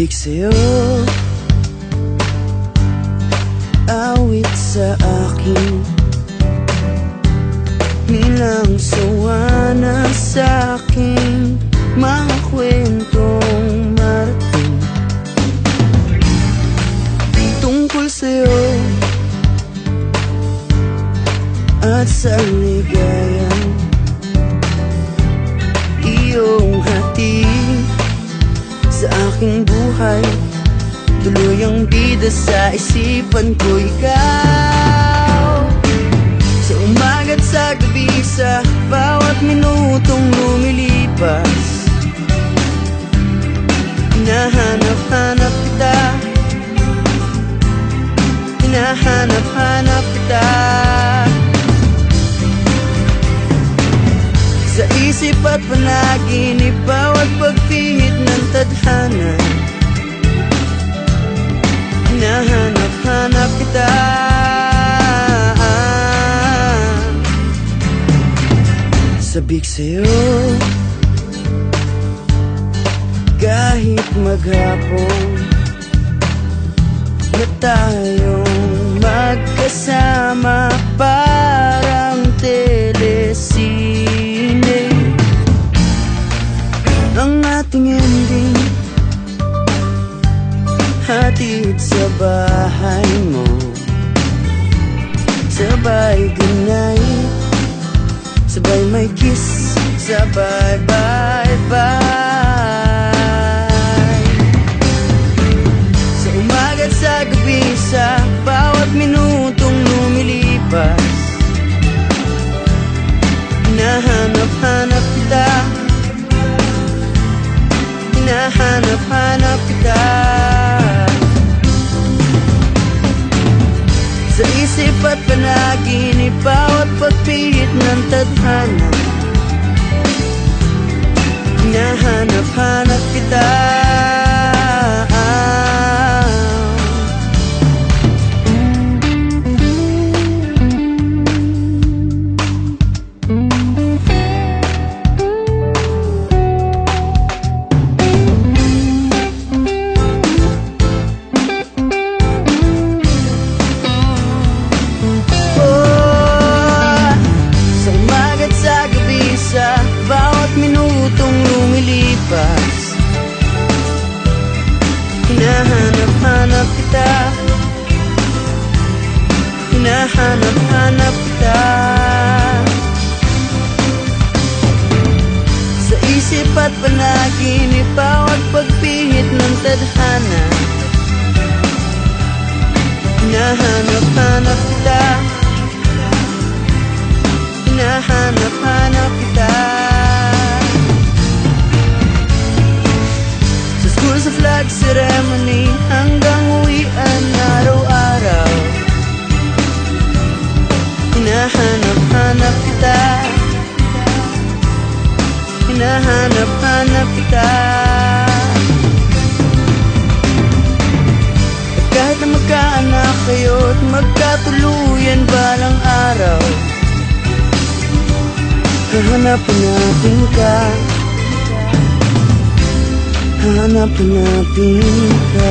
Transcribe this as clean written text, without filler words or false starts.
Sabik sa'yo, awit sa akin, nilang sawa na sa'king mga kwentong marating tungkol sa'yo at sa ligayang iyong hatid sa aking buhay. Tuluyang bida sa isipan ko ikaw, sa umaga't sa gabi, sa bawat minutong lumilipas. Hinahanap-hanap kita, hinahanap-hanap kita, sa isip at panaginip, bawat pagpihit ng tadhana. Hinahanap-hanap kita, sabik sa'yo, kahit maghapon na tayong magkasama, parang telesine ang ating ending. Hatid sa bahay mo, sabay goodnight, sabay may kiss, sabay bye-bye. Sa umaga't sa gabi, sa bawat minutong lumilipas, hinahanap-hanap kita, hinahanap-hanap kita, sa isip at panaginip, bawat pagpihit ng tadhana. Hinahanap-hanap kita, bawat minutong lumilipas. Hinahanap-hanap kita, hinahanap-hanap kita, sa isip at panaginip, bawat pagpihit ng tadhana. Hinahanap-hanap kita, hinahanap-hanap kita, sa school, sa flag ceremony, hanggang uwian araw-araw. Hinahanap-hanap kita, hinahanap-hanap kita, at kahit na magkaanak kayo at magkatuluyan balang araw, hahanapin natin ka, hahanapin natin ka.